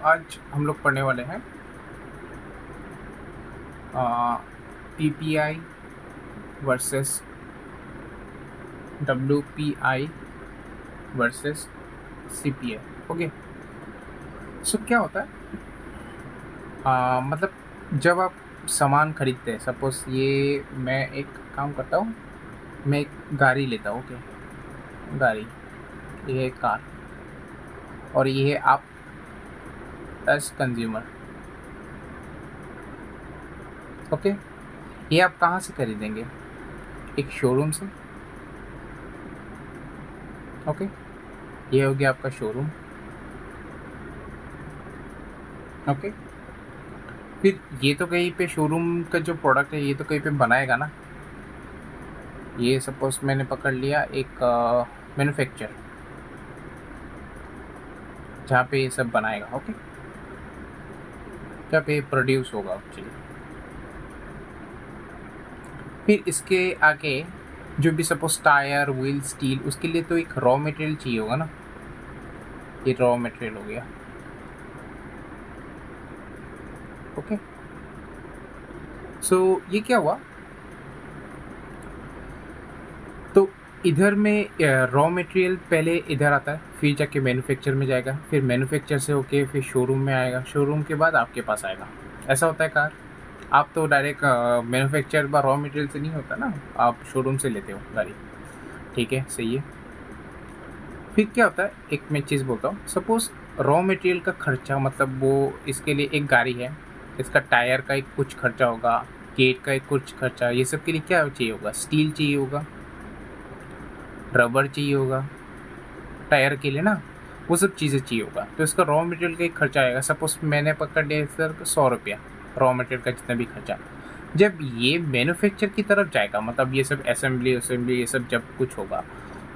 आज हम लोग पढ़ने वाले हैं PPI versus WPI versus CPI. Okay. क्या होता है, मतलब जब आप सामान खरीदते हैं, सपोज ये मैं एक काम करता हूँ, मैं एक गाड़ी लेता हूँ। ओके, गाड़ी, ये है कार, और ये है आप एज कंज्यूमर। ओके, ये आप कहाँ से खरीदेंगे? एक शोरूम से। ओके, ये हो गया आपका शोरूम। ओके, फिर ये तो कहीं पे शोरूम का जो प्रोडक्ट है ये तो कहीं पे बनाएगा ना। ये सपोज मैंने पकड़ लिया एक मैन्युफैक्चर जहाँ पे ये सब बनाएगा। ओके, जहाँ पे प्रोड्यूस होगा एक्चुअली। फिर इसके आगे जो भी सपोज टायर, व्हील, स्टील, उसके लिए तो एक रॉ मटेरियल चाहिए होगा ना। ये रॉ मटेरियल हो गया। ओके, ये क्या हुआ, तो इधर में रॉ मटेरियल पहले इधर आता है, फिर जाके मैन्युफैक्चर में जाएगा, फिर मैन्युफैक्चर से होके फिर शोरूम में आएगा, शोरूम के बाद आपके पास आएगा। ऐसा होता है कार। आप तो डायरेक्ट मैन्युफैक्चर व रॉ मटेरियल से नहीं होता ना, आप शोरूम से लेते हो गाड़ी। ठीक है, सही है। फिर क्या होता है, एक मैं चीज़ बोलता हूँ, सपोज रॉ मटेरियल का खर्चा, मतलब वो इसके लिए एक गाड़ी है, इसका टायर का एक कुछ खर्चा होगा, गेट का एक कुछ खर्चा, ये सब के लिए क्या चाहिए होगा? स्टील चाहिए होगा, रबर चाहिए होगा टायर के लिए ना, वो सब चीज़ें चाहिए होगा। तो इसका रॉ मटेरियल का एक खर्चा आएगा। सपोज मैंने पकड़ लिया सर 100 रुपया रॉ मटेरियल का, जितना भी खर्चा। जब ये मैन्युफैक्चर की तरफ जाएगा, मतलब ये सब असेंबली ये सब जब कुछ होगा,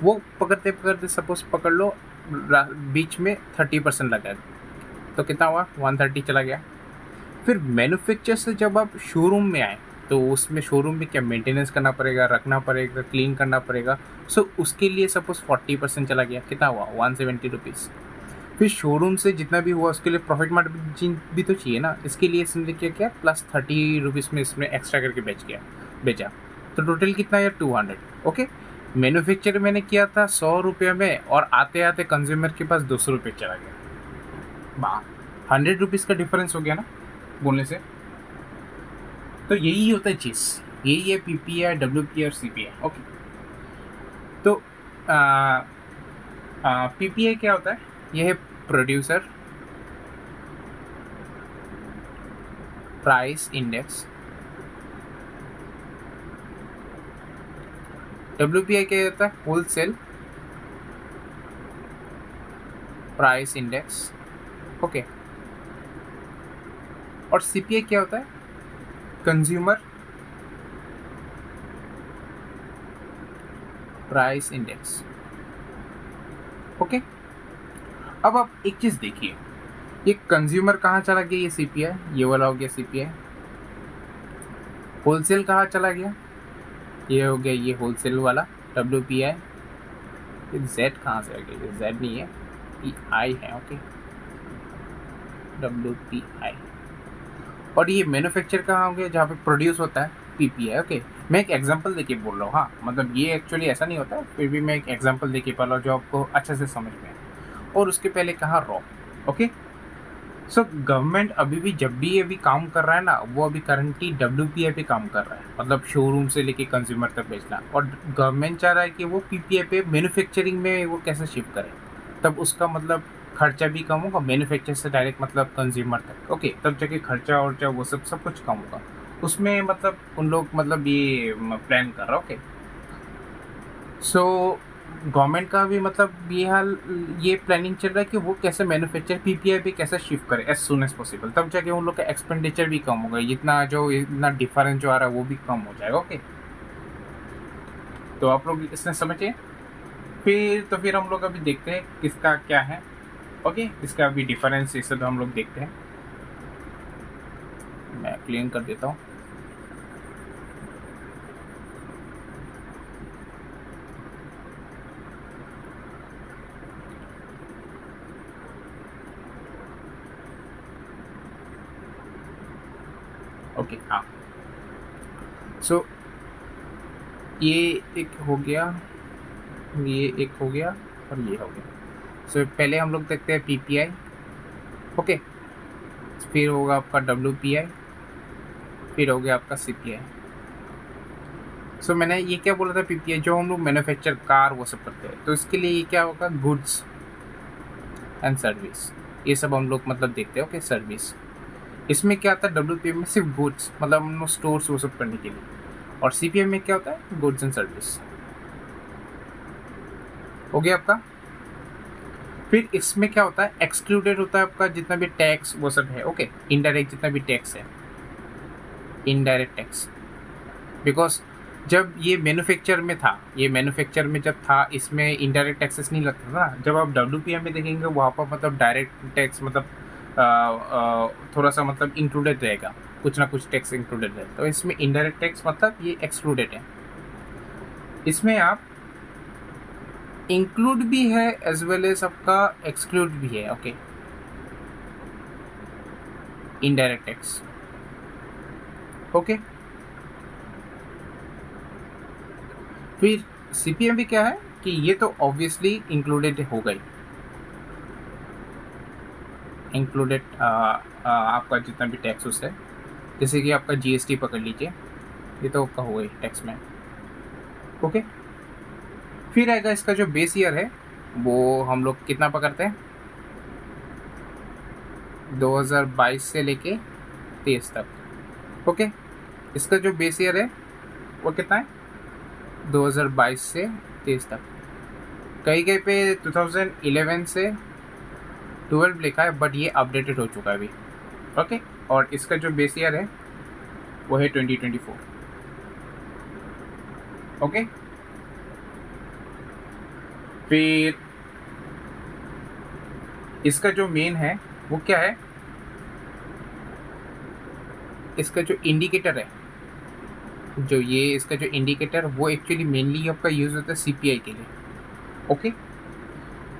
वो पकड़ते पकड़ते सपोज पकड़ लो बीच में 30% लगा, तो कितना हुआ? 130 चला गया। फिर मैन्युफैक्चर से जब आप शोरूम में आए, तो उसमें शोरूम में क्या मेंटेनेंस करना पड़ेगा, रखना पड़ेगा, क्लीन करना पड़ेगा। उसके लिए सपोज 40% चला गया, कितना हुआ? 170 रुपीज़। फिर शोरूम से जितना भी हुआ उसके लिए प्रॉफिट मार्जिन भी तो चाहिए ना, इसके लिए इसने क्या किया, +30 रुपीज़ में इसमें एक्स्ट्रा करके बेचा। तो टोटल कितना है? 200। ओके, मैन्युफैक्चर मैंने किया था 100 रुपये में, और आते आते कंज्यूमर के पास 200 रुपये चला गया। 100 रुपीज़ का डिफरेंस हो गया ना बोलने से। तो यही होता है चीज़, यही है पीपीआई, डब्ल्यूपीआई और सीपीआई। ओके, तो पीपीआई क्या होता है? यह है प्रोड्यूसर प्राइस इंडेक्स। डब्ल्यूपीआई क्या होता है? Wholesale price index. ओके, और सीपीआई क्या होता है? Consumer price index. ओके, अब आप एक चीज़ देखिए, ये कंज्यूमर कहाँ चला गया? ये सीपीआई, ये वाला हो गया सीपीआई। होलसेल कहाँ चला गया? ये हो गया ये होलसेल वाला डब्ल्यूपीआई। ये जेड कहाँ से आ गया? ये जेड नहीं है, ये आई है। Okay, WPI. और ये मैन्युफैक्चर कहाँ हो गया? जहाँ पे प्रोड्यूस होता है, पीपीआई। ओके, मैं एक एग्जांपल देके बोल रहा हूँ। हाँ, मतलब ये एक्चुअली ऐसा नहीं होता, फिर भी मैं एक एग्जांपल देके बोल रहा हूँ जो आपको अच्छे से समझ में आए। और उसके पहले कहा रॉ। ओके, गवर्नमेंट अभी भी जब भी ये भी काम कर रहा है ना, वो अभी करंटली डब्ल्यूपीआई पे काम कर रहा है, मतलब शोरूम से लेके कंज्यूमर तक बेचना। और गवर्नमेंट चाह रहा है कि वो पीपीआई पे मैन्युफैक्चरिंग में वो कैसे शिफ्ट करे, तब उसका मतलब खर्चा भी कम होगा, मैन्युफैक्चर से डायरेक्ट मतलब कंज्यूमर तक। ओके, तब जाके खर्चा और वो सब कुछ कम होगा उसमें, मतलब उन लोग मतलब ये प्लान कर रहा है। ओके, गवर्नमेंट का भी मतलब ये हाल, ये प्लानिंग चल रहा है कि वो कैसे मैन्युफैक्चर पीपीआई पे कैसे शिफ्ट करे एज सुन एज पॉसिबल, तब जाके उन लोग का एक्सपेंडिचर भी कम होगा, इतना डिफरेंस जो आ रहा है वो भी कम हो जाएगा। ओके, तो आप लोग इसने समझे। फिर हम लोग अभी देखते हैं किसका क्या है। ओके, इसका अभी डिफरेंस ये सब हम लोग देखते हैं। मैं क्लीन कर देता हूँ। ओके हाँ। सो ये एक हो गया, ये एक हो गया और ये हो गया। सो पहले हम लोग देखते हैं पीपीआई। ओके, फिर होगा आपका डब्ल्यूपीआई, फिर हो गया आपका सीपीआई। सो मैंने ये क्या बोला था, पीपीआई जो हम लोग मैन्युफैक्चर कार वो सब करते हैं, तो इसके लिए ये क्या होगा, गुड्स एंड सर्विस, ये सब हम लोग मतलब देखते हैं। ओके, सर्विस इसमें क्या आता है, डब्ल्यूपीआई में सिर्फ गुड्स मतलब हम लोग स्टोर्स वो सब करने के लिए, और सीपीआई में क्या होता है, गुड्स एंड सर्विस। हो गया आपका। फिर इसमें क्या होता है, एक्सक्लूडेड होता है आपका जितना भी टैक्स वो सब है। ओके, इनडायरेक्ट जितना भी टैक्स है, इनडायरेक्ट टैक्स, बिकॉज जब ये मैन्युफैक्चर में था, ये मैन्युफैक्चर में जब था, इसमें इनडायरेक्ट टैक्सेस नहीं लगता था ना। जब आप डब्ल्यूपीआई में देखेंगे वहाँ पर मतलब डायरेक्ट टैक्स मतलब थोड़ा सा मतलब इंक्लूडेड रहेगा, कुछ ना कुछ टैक्स इंक्लूडेड रहेगा। तो इसमें इनडायरेक्ट टैक्स मतलब ये एक्सक्लूडेड है। इसमें आप इंक्लूड भी है एज वेल एज आपका एक्सक्लूड भी है। Okay, indirect tax. ओके, फिर सीपीएम भी क्या है कि ये तो ऑब्वियसली इंक्लूडेड हो गई, इंक्लूडेड आपका जितना भी टैक्स उससे, जैसे कि आपका जीएसटी पकड़ लीजिए, ये तो आपका हो गई टैक्स में। ओके, फिर आएगा इसका जो बेस ईयर है, वो हम लोग कितना पकड़ते हैं, 2022 से लेके 23 तक। ओके, इसका जो बेस ईयर है वो कितना है, 2022 से 23 तक। कहीं कहीं पे 2011 से 12 लिखा है, बट ये अपडेटेड हो चुका है अभी। ओके, और इसका जो बेस ईयर है वो है 2024। ओके, फिर इसका जो मेन है वो क्या है, इसका जो इंडिकेटर है, जो ये इसका जो इंडिकेटर वो एक्चुअली मेनली आपका यूज़ होता है सीपीआई के लिए। ओके,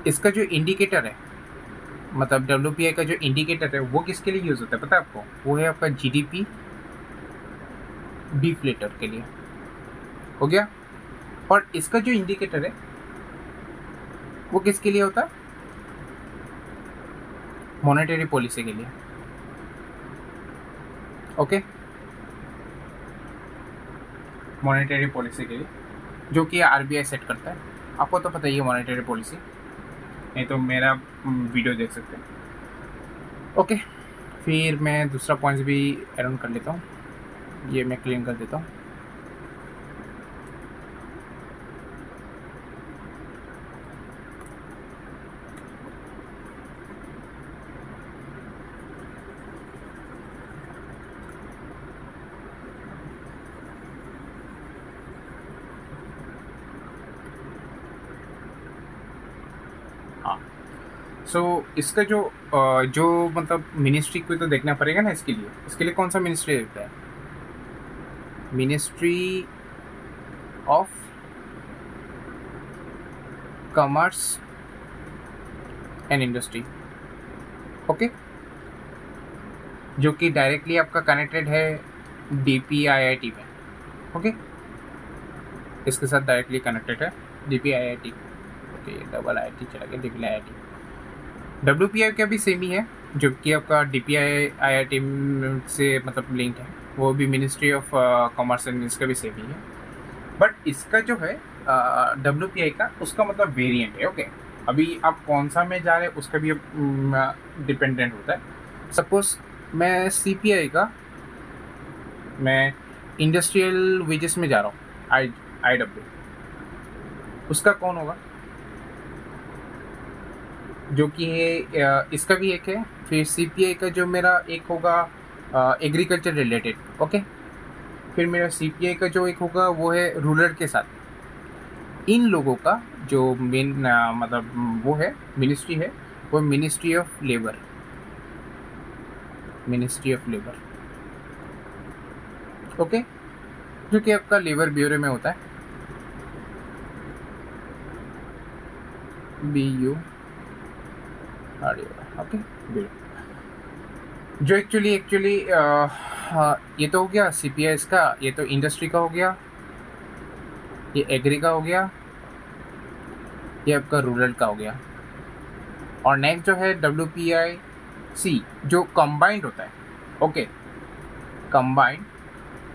इसका जो इंडिकेटर है मतलब डब्ल्यूपीआई का जो इंडिकेटर है वो किसके लिए यूज़ होता है पता है आपको, वो है आपका जीडीपी डिफ्लेटर के लिए। हो गया। और इसका जो इंडिकेटर है वो किसके लिए होता है, मॉनेटरी पॉलिसी के लिए। ओके, मॉनेटरी पॉलिसी के लिए, जो कि आरबीआई सेट करता है। आपको तो पता ही है मॉनेटरी पॉलिसी, नहीं तो मेरा वीडियो देख सकते हैं। ओके, फिर मैं दूसरा पॉइंट्स भी ऐड ऑन कर लेता हूँ, ये मैं क्लीन कर देता हूँ। हाँ, सो इसका जो मतलब मिनिस्ट्री को तो देखना पड़ेगा ना, इसके लिए कौन सा मिनिस्ट्री रहता है, ministry of commerce and industry. Okay, जो कि डायरेक्टली आपका कनेक्टेड है डीपीआईआईटी में। ओके, इसके साथ डायरेक्टली कनेक्टेड है डीपीआईआईटी। ओके, डबल आईटी चला गया, डीपीआईआईटी। डब्ल्यूपीआई का भी सेम ही है, जो कि आपका डीपीआईआईटी से मतलब लिंक है, वो भी मिनिस्ट्री ऑफ कॉमर्स एंड इसका भी सेम ही है। बट इसका जो है डब्ल्यूपीआई का, उसका मतलब वेरिएंट है। ओके, अभी आप कौन सा में जा रहे हैं उसका भी डिपेंडेंट होता है। सपोज मैं सीपीआई का, मैं इंडस्ट्रियल वेजेस में जा रहा हूँ, आई डब्ल्यू, उसका कौन होगा, जो कि है इसका भी एक है। फिर सीपीआई का जो मेरा एक होगा एग्रीकल्चर रिलेटेड। ओके, फिर मेरा सीपीआई का जो एक होगा वो है रूरल के साथ। इन लोगों का जो मेन मतलब वो है मिनिस्ट्री है, वो ministry of labour, ministry of labour. Okay, जो कि आपका लेबर ब्यूरो में होता है, BU। Okay, bureau. जो एक्चुअली एक्चुअली ये तो हो गया सीपीएस का, ये तो इंडस्ट्री का हो गया, ये एग्री का हो गया, ये आपका रूरल का हो गया। और नेक्स्ट जो है WPIC जो कंबाइंड होता है, ओके, कंबाइंड,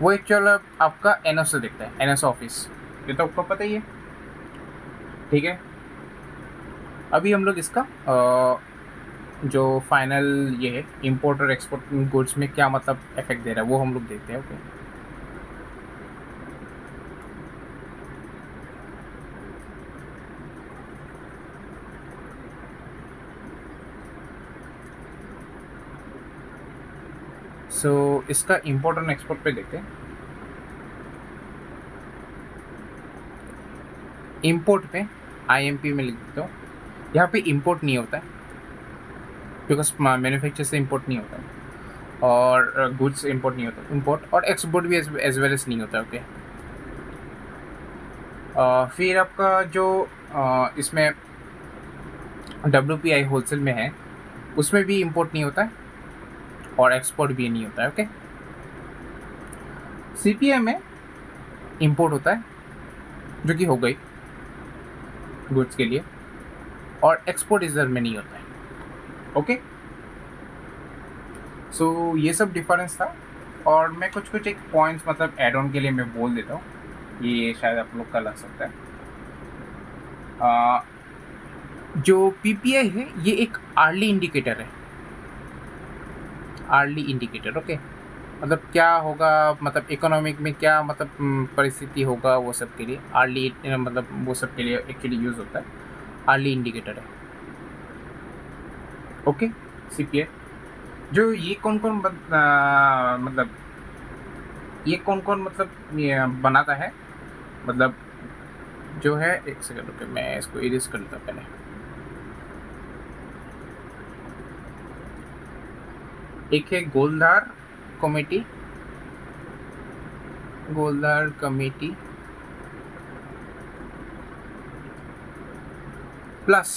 वो एक्चुअल आपका एनओ से दिखता है, एनएस ऑफिस, ये तो आपको पता ही है, ठीक है। अभी हम लोग इसका जो फाइनल ये है इंपोर्ट और एक्सपोर्ट गुड्स में क्या मतलब इफेक्ट दे रहा है वो हम लोग देखते हैं, ओके। सो इसका इंपोर्ट और एक्सपोर्ट पे देखते हैं। इंपोर्ट पे IMP में लिख देता हूँ, यहाँ पे इंपोर्ट नहीं होता है बिकॉज मैन्युफैक्चर से इंपोर्ट नहीं होता है, और गुड्स इंपोर्ट नहीं होता, इंपोर्ट और एक्सपोर्ट भी एज वेल एज नहीं होता, ओके। फिर आपका जो इसमें WPI होलसेल में है उसमें भी इंपोर्ट नहीं होता है और एक्सपोर्ट भी नहीं होता है, ओके। CPI में इंपोर्ट होता है जो कि हो गई गुड्स के लिए, और एक्सपोर्ट इधर में नहीं होता है, ओके। सो ये सब डिफरेंस था, और मैं कुछ एक पॉइंट्स मतलब एड ऑन के लिए मैं बोल देता हूँ, ये शायद आप लोग का लग सकता है। जो PPI है ये एक अर्ली इंडिकेटर है, अर्ली इंडिकेटर, ओके। मतलब क्या होगा, मतलब इकोनॉमिक में क्या मतलब परिस्थिति होगा वो सब के लिए अर्ली मतलब वो सब के लिए एक्चुअली यूज़ होता है, अर्ली इंडिकेटर है, ओके। CPI जो ये कौन कौन मतलब ये कौन कौन मतलब ये बनाता है, मतलब जो है, एक सेकंड रुके मैं इसको इरेज कर लेता हूँ पहले। एक है गोलधार कमेटी, गोलधार कमेटी प्लस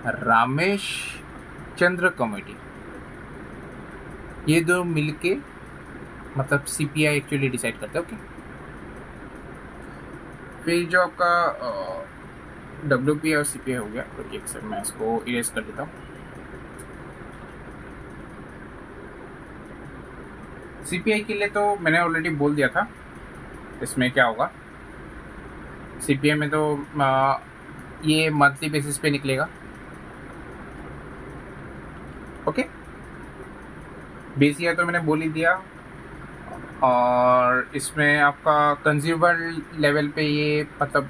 रामेश चंद्र कमेटी, ये दो मिलके मतलब CPI एक्चुअली डिसाइड करते हैं, ओके। फिर जो आपका WPI और CPI हो गया, तो एक सेकंड मैं इसको इरेज कर देता हूँ। CPI के लिए तो मैंने ऑलरेडी बोल दिया था इसमें क्या होगा। CPI में तो ये मंथली बेसिस पे निकलेगा, ओके। बेस ईयर तो मैंने बोल ही दिया, और इसमें आपका कंज्यूमर लेवल पे ये मतलब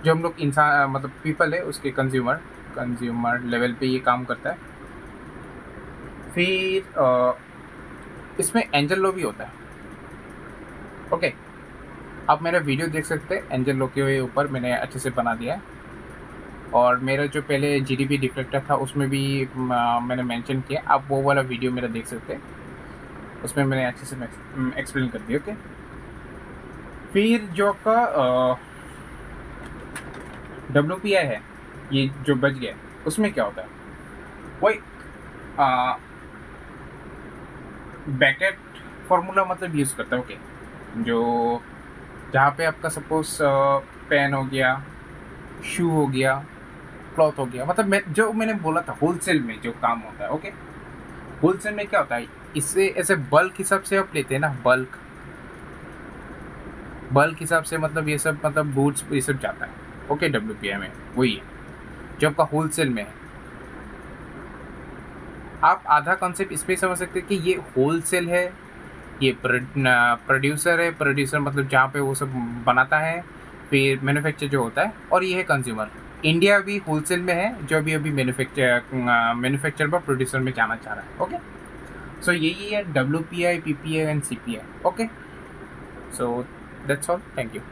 जो हम लोग इंसान मतलब पीपल है उसके कंज्यूमर लेवल पे ये काम करता है। फिर इसमें एंजल लो भी होता है, ओके। आप मेरा वीडियो देख सकते हैं, एंजल लो के ऊपर मैंने अच्छे से बना दिया है, और मेरा जो पहले GDP डिफरेक्टर था उसमें भी मैंने मेंशन किया, आप वो वाला वीडियो मेरा देख सकते हैं, उसमें मैंने अच्छे से एक्सप्लेन कर दिया, ओके। फिर जो आपका WPI है ये जो बच गया उसमें क्या होता है, वही बैकेट फॉर्मूला मतलब यूज़ करता है, ओके। जो जहाँ पे आपका सपोज पेन हो गया, शू हो गया, क्लॉथ हो गया, मतलब जो मैंने बोला था होलसेल में जो काम होता है, ओके। होलसेल में क्या होता है, इससे ऐसे बल्क हिसाब से आप लेते हैं ना, बल्क हिसाब से मतलब ये सब मतलब गुड्स ये सब जाता है, ओके। WPI में वही है जो आपका होलसेल में है। आप आधा कॉन्सेप्ट इसमें समझ सकते हैं कि ये होलसेल है, ये प्रोड्यूसर है, प्रोड्यूसर मतलब जहाँ पे वो सब बनाता है, फिर मैन्युफैक्चर जो होता है, और ये है कंज्यूमर। इंडिया भी होलसेल में है जो अभी मैन्युफैक्चर पर प्रोड्यूसर में जाना चाह रहा है, ओके। सो यही है WPI, PPI and CPI, okay. So that's all, thank you.